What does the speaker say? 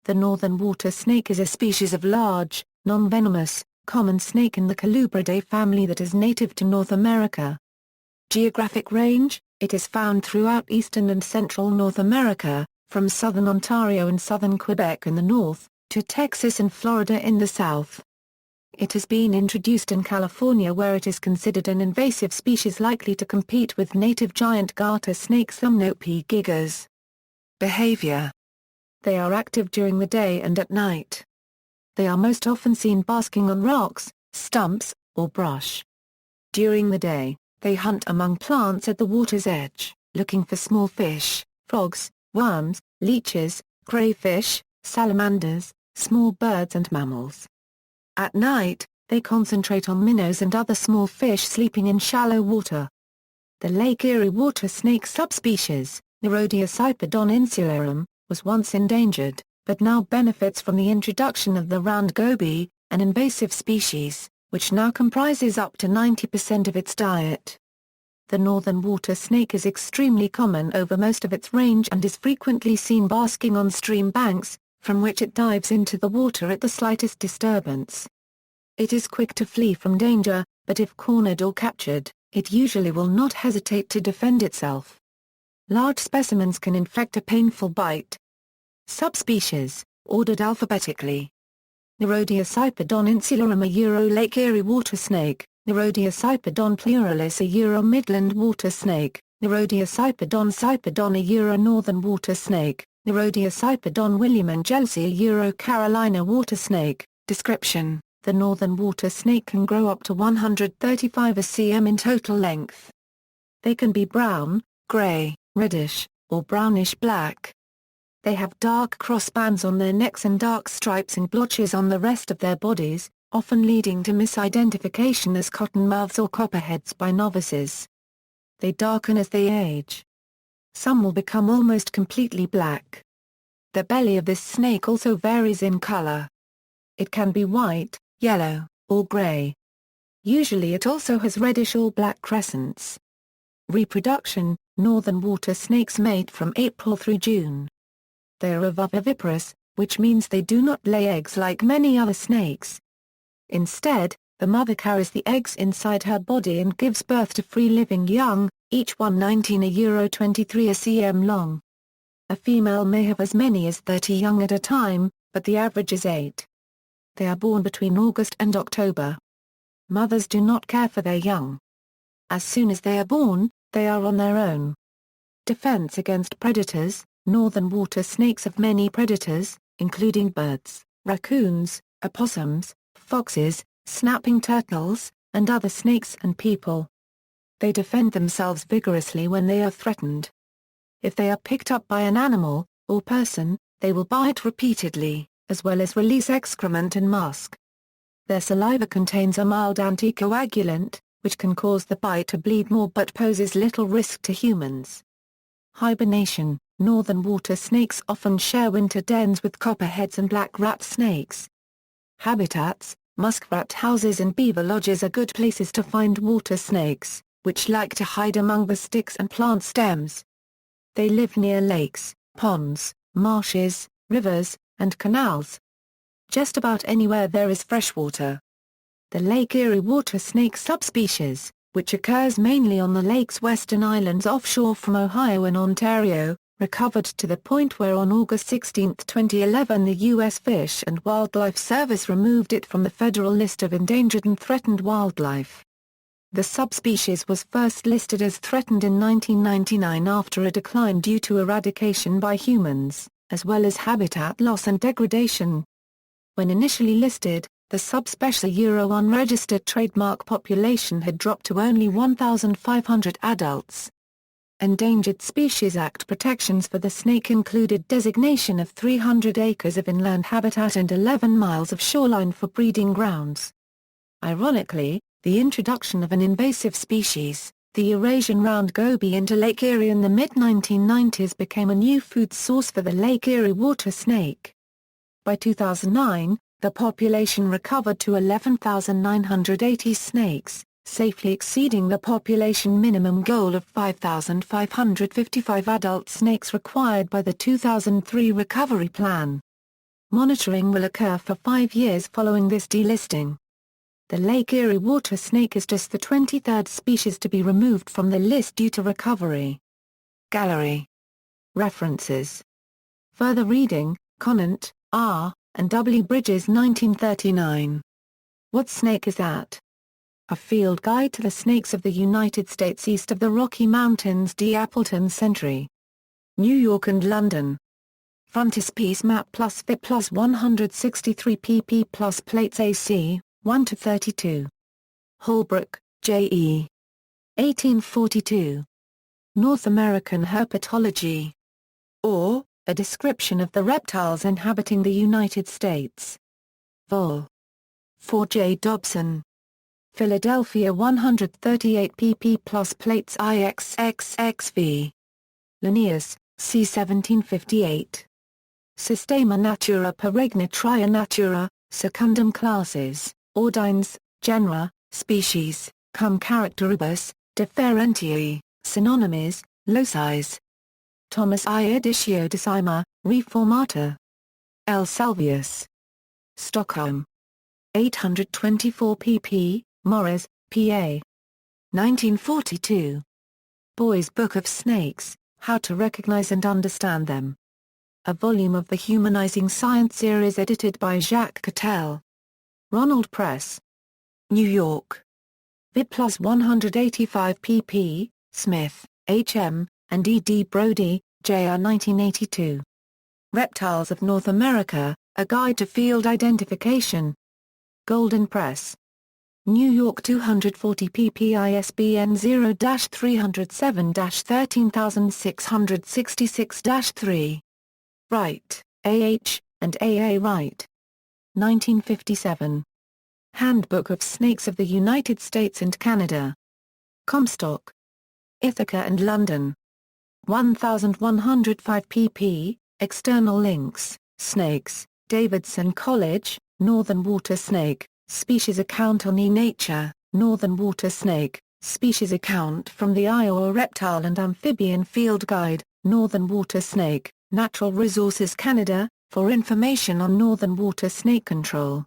The northern water snake is a species of large, non-venomous, common snake in the Colubridae family that is native to North America. Geographic range: it is found throughout eastern and central North America, from southern Ontario and southern Quebec in the north, to Texas and Florida in the south. It has been introduced in California where it is considered an invasive species likely to compete with native giant garter snake Thamnope gigas. Behavior: they are active during the day and at night. They are most often seen basking on rocks, stumps, or brush. During the day, they hunt among plants at the water's edge, looking for small fish, frogs, worms, leeches, crayfish, salamanders, small birds and mammals. At night, they concentrate on minnows and other small fish sleeping in shallow water. The Lake Erie water snake subspecies, Nerodia sipedon insularum, was once endangered, but now benefits from the introduction of the round goby, an invasive species, which now comprises up to 90% of its diet. The northern water snake is extremely common over most of its range and is frequently seen basking on stream banks, from which it dives into the water at the slightest disturbance. It is quick to flee from danger, but if cornered or captured, it usually will not hesitate to defend itself. Large specimens can inflict a painful bite. Subspecies, ordered alphabetically. Nerodia sipedon insularum, a Euro Lake Erie water snake. Nerodia sipedon pluralis, a Euro Midland water snake. Nerodia sipedon a Euro Northern water snake. Nerodia sipedon William and Chelsea, a Euro Carolina water snake. Description: the northern water snake can grow up to 135 cm in total length. They can be brown, gray, reddish, or brownish-black. They have dark crossbands on their necks and dark stripes and blotches on the rest of their bodies, often leading to misidentification as cottonmouths or copperheads by novices. They darken as they age. Some will become almost completely black. The belly of this snake also varies in color. It can be white, yellow, or gray. Usually it also has reddish or black crescents. Reproduction: northern water snakes mate from April through June. They are oviviparous, which means they do not lay eggs like many other snakes. Instead, the mother carries the eggs inside her body and gives birth to free-living young, each one 19 Euro 23 cm long. A female may have as many as 30 young at a time, but the average is 8. They are born between August and October. Mothers do not care for their young. As soon as they are born, they are on their own. Defense against predators: northern water snakes have many predators, including birds, raccoons, opossums, foxes, snapping turtles, and other snakes and people. They defend themselves vigorously when they are threatened. If they are picked up by an animal, or person, they will bite repeatedly, as well as release excrement and musk. Their saliva contains a mild anticoagulant, which can cause the bite to bleed more but poses little risk to humans. Hibernation: northern water snakes often share winter dens with copperheads and black rat snakes. Habitats: muskrat houses and beaver lodges are good places to find water snakes, which like to hide among the sticks and plant stems. They live near lakes, ponds, marshes, rivers, and canals. Just about anywhere there is fresh water. The Lake Erie water snake subspecies, which occurs mainly on the lake's western islands offshore from Ohio and Ontario, recovered to the point where on August 16, 2011 the U.S. Fish and Wildlife Service removed it from the federal list of endangered and threatened wildlife. The subspecies was first listed as threatened in 1999 after a decline due to eradication by humans, as well as habitat loss and degradation. When initially listed, the subspecies Euro unregistered trademark population had dropped to only 1,500 adults. Endangered Species Act protections for the snake included designation of 300 acres of inland habitat and 11 miles of shoreline for breeding grounds. Ironically, the introduction of an invasive species, the Eurasian round goby, into Lake Erie in the mid-1990s became a new food source for the Lake Erie water snake. By 2009, the population recovered to 11,980 snakes, safely exceeding the population minimum goal of 5,555 adult snakes required by the 2003 recovery plan. Monitoring will occur for 5 years following this delisting. The Lake Erie water snake is just the 23rd species to be removed from the list due to recovery. Gallery. References. Further reading, Conant, R., and W. Bridges 1939. What Snake Is That? A Field Guide to the Snakes of the United States East of the Rocky Mountains. D. Appleton Century. New York and London. Frontispiece Map plus Fit plus 163 pp plus Plates AC, 1-32. Holbrook, J. E. 1842. North American Herpetology. Or, A Description of the Reptiles Inhabiting the United States. Vol. 4 J. Dobson. Philadelphia 138 pp plus Plates IXXXV. Linnaeus, c. 1758. Systema Natura per Regna Tria Natura, Secundum Classes, Ordines, Genera, Species, cum Characteribus, Differentiae, Synonymies, Locis. Thomas I. Editio Decima, Reformata. L. Salvius. Stockholm. 824 pp. Morris, P.A. 1942. Boy's Book of Snakes, How to Recognize and Understand Them. A volume of the Humanizing Science series edited by Jacques Cattell. Ronald Press. New York. Vid plus 185 pp. Smith, H. M., and E. D. Brody, J. R. 1982. Reptiles of North America, A Guide to Field Identification. Golden Press. New York 240 pp. ISBN 0-307-13666-3. Wright, A. H., and A. A. Wright. 1957. Handbook of Snakes of the United States and Canada. Comstock. Ithaca and London. 1105 pp. External links, Snakes, Davidson College, Northern Water Snake, Species Account on eNature, Northern Water Snake, Species Account from the Iowa Reptile and Amphibian Field Guide, Northern Water Snake, Natural Resources Canada, for information on northern water snake control.